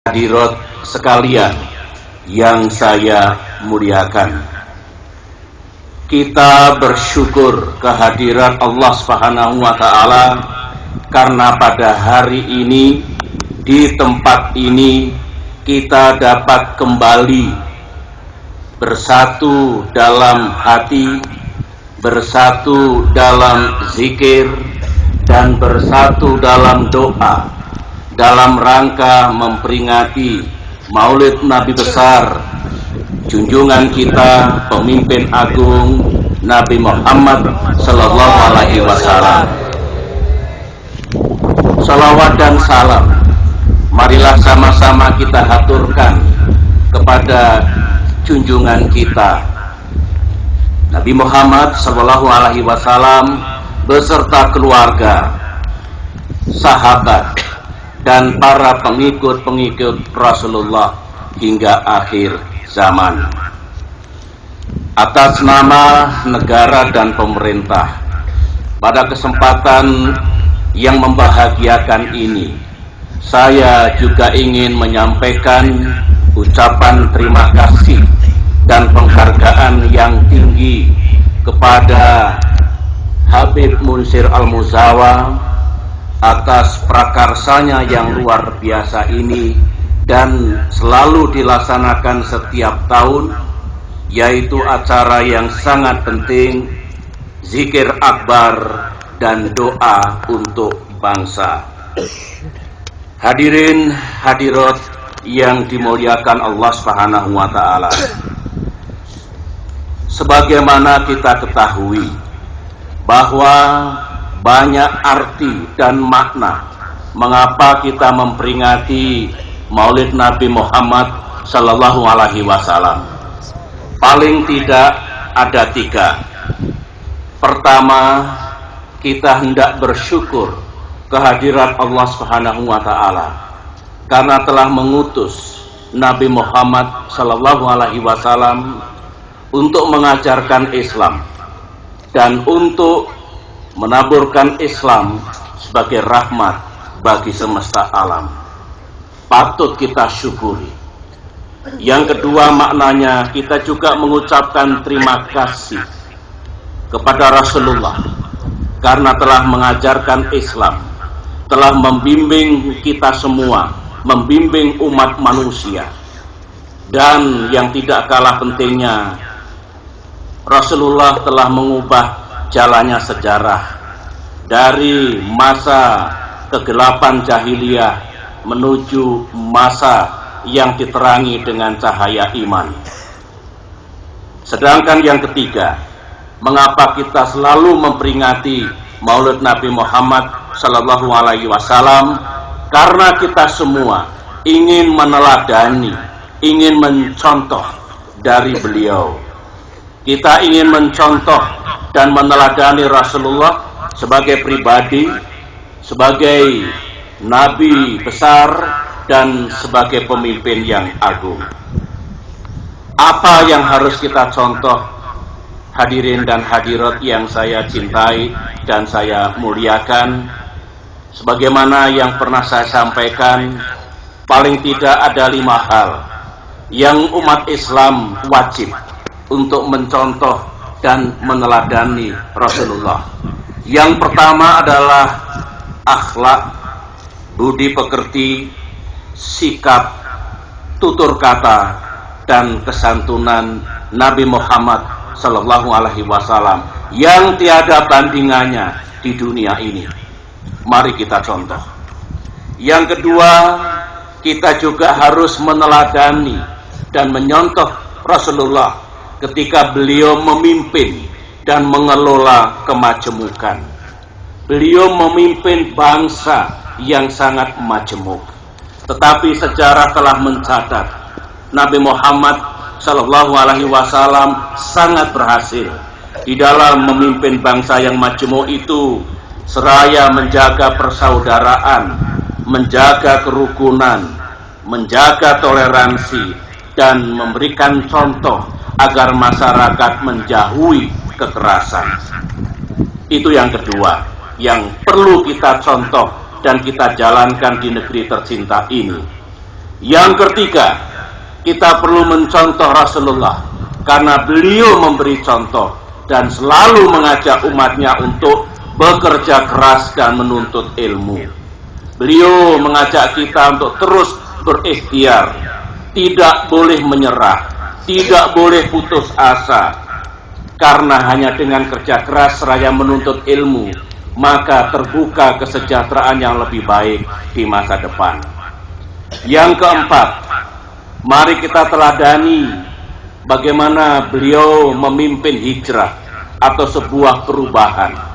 Hadirat sekalian yang saya muliakan, kita bersyukur kehadiran Allah Subhanahu wa Ta'ala karena pada hari ini di tempat ini kita dapat kembali bersatu dalam hati, bersatu dalam zikir, dan bersatu dalam doa dalam rangka memperingati Maulid Nabi besar junjungan kita, pemimpin agung Nabi Muhammad sallallahu alaihi wasallam. Salawat dan salam marilah sama-sama kita haturkan kepada junjungan kita Nabi Muhammad sallallahu alaihi wasallam beserta keluarga, sahabat, dan para pengikut-pengikut Rasulullah hingga akhir zaman. Atas nama negara dan pemerintah, pada kesempatan yang membahagiakan ini, saya juga ingin menyampaikan ucapan terima kasih dan penghargaan yang tinggi kepada Habib Munsir Al-Muzawa atas prakarsanya yang luar biasa ini dan selalu dilaksanakan setiap tahun, yaitu acara yang sangat penting, zikir akbar dan doa untuk bangsa. Hadirin hadirat yang dimuliakan Allah Subhanahu wa Ta'ala, sebagaimana kita ketahui bahwa banyak arti dan makna mengapa kita memperingati Maulid Nabi Muhammad sallallahu alaihi wasallam. Paling tidak ada 3. Pertama, kita hendak bersyukur kehadirat Allah Subhanahu wa Ta'ala karena telah mengutus Nabi Muhammad sallallahu alaihi wasallam untuk mengajarkan Islam dan untuk menaburkan Islam sebagai rahmat bagi semesta alam. Patut kita syukuri. Yang kedua maknanya, kita juga mengucapkan terima kasih kepada Rasulullah karena telah mengajarkan Islam, telah membimbing kita semua, membimbing umat manusia. Dan yang tidak kalah pentingnya, Rasulullah telah mengubah jalannya sejarah dari masa kegelapan jahiliyah menuju masa yang diterangi dengan cahaya iman. Sedangkan yang ketiga, mengapa kita selalu memperingati Maulid Nabi Muhammad sallallahu alaihi wasallam? Karena kita semua ingin meneladani, ingin mencontoh dari beliau. Kita ingin mencontoh dan meneladani Rasulullah sebagai pribadi, sebagai Nabi besar, dan sebagai pemimpin yang agung. Apa yang harus kita contoh, hadirin dan hadirat yang saya cintai dan saya muliakan? Sebagaimana yang pernah saya sampaikan, paling tidak ada 5 hal yang umat Islam wajib untuk mencontoh dan meneladani Rasulullah. Yang pertama adalah akhlak, budi pekerti, sikap, tutur kata, dan kesantunan Nabi Muhammad sallallahu alaihi wasallam yang tiada bandingannya di dunia ini. Mari kita contoh. Yang kedua, kita juga harus meneladani dan menyontoh Rasulullah ketika beliau memimpin dan mengelola kemajemukan. Beliau memimpin bangsa yang sangat majemuk. Tetapi sejarah telah mencatat Nabi Muhammad sallallahu alaihi wasallam sangat berhasil di dalam memimpin bangsa yang majemuk itu, seraya menjaga persaudaraan, menjaga kerukunan, menjaga toleransi, dan memberikan contoh agar masyarakat menjauhi kekerasan. Itu yang kedua, yang perlu kita contoh dan kita jalankan di negeri tercinta ini. Yang ketiga, kita perlu mencontoh Rasulullah karena beliau memberi contoh dan selalu mengajak umatnya untuk bekerja keras dan menuntut ilmu. Beliau mengajak kita untuk terus berikhtiar, tidak boleh menyerah, tidak boleh putus asa, karena hanya dengan kerja keras seraya menuntut ilmu, maka terbuka kesejahteraan yang lebih baik di masa depan. Yang keempat, mari kita teladani bagaimana beliau memimpin hijrah atau sebuah perubahan.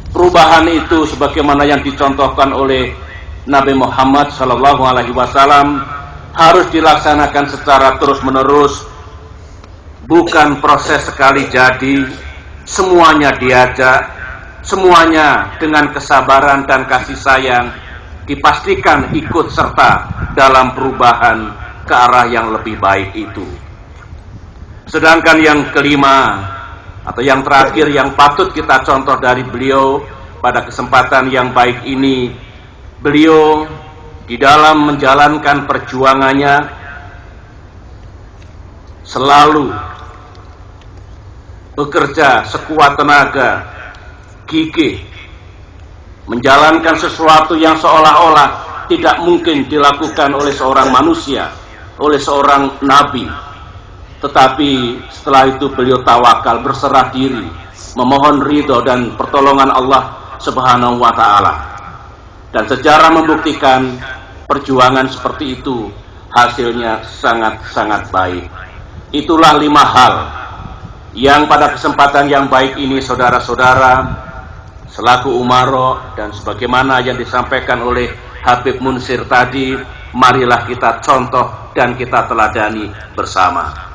Perubahan itu sebagaimana yang dicontohkan oleh Nabi Muhammad SAW harus dilaksanakan secara terus-menerus, bukan proses sekali jadi. Semuanya diajak, semuanya dengan kesabaran dan kasih sayang, dipastikan ikut serta dalam perubahan ke arah yang lebih baik itu. Sedangkan yang kelima atau yang terakhir yang patut kita contoh dari beliau pada kesempatan yang baik ini, beliau di dalam menjalankan perjuangannya selalu bekerja sekuat tenaga, gigih, menjalankan sesuatu yang seolah-olah tidak mungkin dilakukan oleh seorang manusia, oleh seorang nabi. Tetapi setelah itu beliau tawakal, berserah diri, memohon ridho dan pertolongan Allah Subhanahu wa ta'ala. Dan sejarah membuktikan perjuangan seperti itu hasilnya sangat-sangat baik. Itulah 5 hal yang pada kesempatan yang baik ini, saudara-saudara, selaku umaro dan sebagaimana yang disampaikan oleh Habib Munsir tadi, marilah kita contoh dan kita teladani bersama.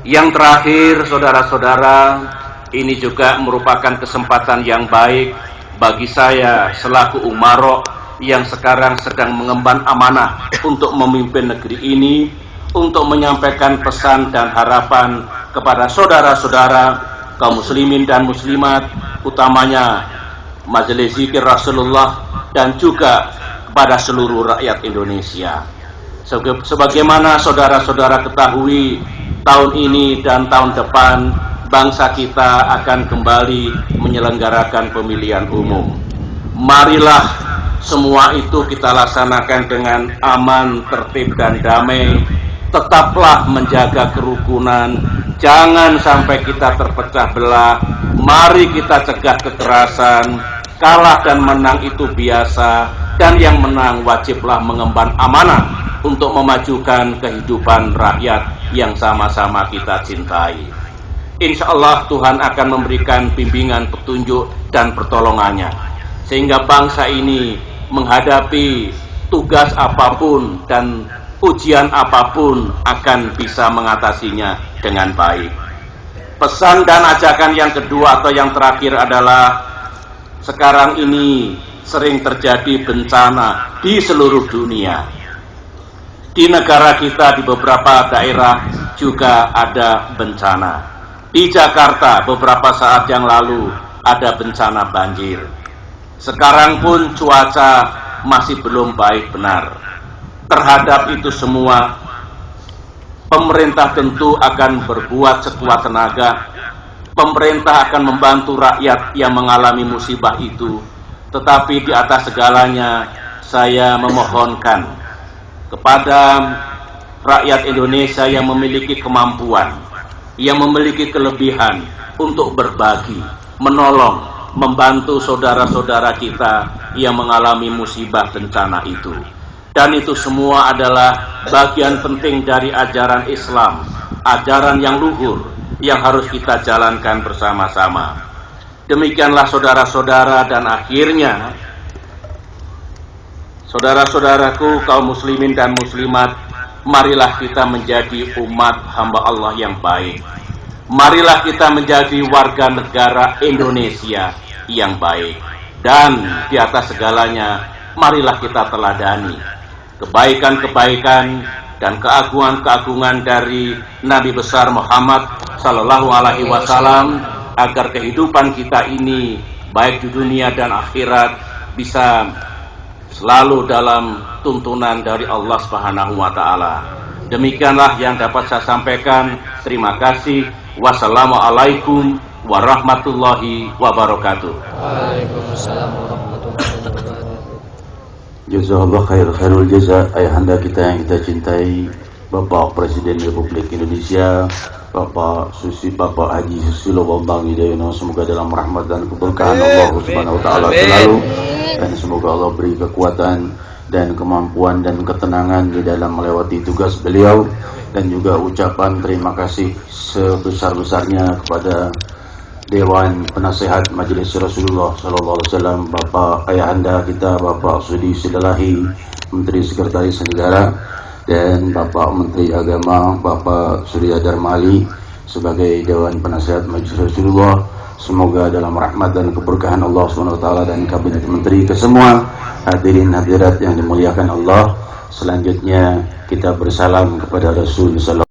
Yang terakhir, saudara-saudara, ini juga merupakan kesempatan yang baik bagi saya selaku umaro yang sekarang sedang mengemban amanah untuk memimpin negeri ini, untuk menyampaikan pesan dan harapan kepada saudara-saudara kaum muslimin dan muslimat, utamanya Majelis Zikir Rasulullah, dan juga kepada seluruh rakyat Indonesia. Sebagaimana saudara-saudara ketahui, tahun ini dan tahun depan bangsa kita akan kembali menyelenggarakan pemilihan umum. Marilah semua itu kita laksanakan dengan aman, tertib dan damai. Tetaplah menjaga kerukunan, jangan sampai kita terpecah belah. Mari kita cegah kekerasan. Kalah dan menang itu biasa, dan yang menang wajiblah mengemban amanah untuk memajukan kehidupan rakyat yang sama-sama kita cintai. Insya Allah Tuhan akan memberikan bimbingan, petunjuk dan pertolongannya, sehingga bangsa ini menghadapi tugas apapun dan ujian apapun akan bisa mengatasinya dengan baik. Pesan dan ajakan yang kedua atau yang terakhir adalah, sekarang ini sering terjadi bencana di seluruh dunia. Di negara kita, di beberapa daerah juga ada bencana. Di Jakarta beberapa saat yang lalu ada bencana banjir. Sekarang pun cuaca masih belum baik benar. Terhadap itu semua, pemerintah tentu akan berbuat sekuat tenaga. Pemerintah akan membantu rakyat yang mengalami musibah itu. Tetapi di atas segalanya, saya memohonkan kepada rakyat Indonesia yang memiliki kemampuan, yang memiliki kelebihan untuk berbagi, menolong, membantu saudara-saudara kita yang mengalami musibah bencana itu. Dan itu semua adalah bagian penting dari ajaran Islam, ajaran yang luhur yang harus kita jalankan bersama-sama. Demikianlah saudara-saudara, dan akhirnya saudara-saudaraku kaum muslimin dan muslimat, marilah kita menjadi umat hamba Allah yang baik. Marilah kita menjadi warga negara Indonesia yang baik. Dan di atas segalanya, marilah kita teladani kebaikan-kebaikan dan keagungan-keagungan dari Nabi besar Muhammad sallallahu alaihi wasallam, agar kehidupan kita ini baik di dunia dan akhirat bisa selalu dalam tuntunan dari Allah Subhanahu wa taala. Demikianlah yang dapat saya sampaikan. Terima kasih. Wassalamualaikum warahmatullahi wabarakatuh. Waalaikumsalam warahmatullahi wabarakatuh. Jazakallah khairul jaza ayahanda kita yang kita cintai, Bapak Presiden Republik Indonesia, Bapak Haji Susilo Bambang Yudhoyono, semoga dalam rahmat dan keberkahan Allah Subhanahu wa taala selalu, dan semoga Allah beri kekuatan dan kemampuan dan ketenangan di dalam melewati tugas beliau, dan juga ucapan terima kasih sebesar-besarnya kepada Dewan Penasehat Majelis Rasulullah Sallallahu Alaihi Wasallam, Bapak Ayahanda kita Bapak Sudi Sidalahi, Menteri Sekretaris Negara, dan Bapak Menteri Agama Bapak Surya Darmali sebagai Dewan Penasehat Majelis Rasulullah. Semoga dalam rahmat dan keberkahan Allah SWT dan Kabinet Menteri kesemua, hadirin hadirat yang dimuliakan Allah. Selanjutnya kita bersalam kepada Rasul Sallallahu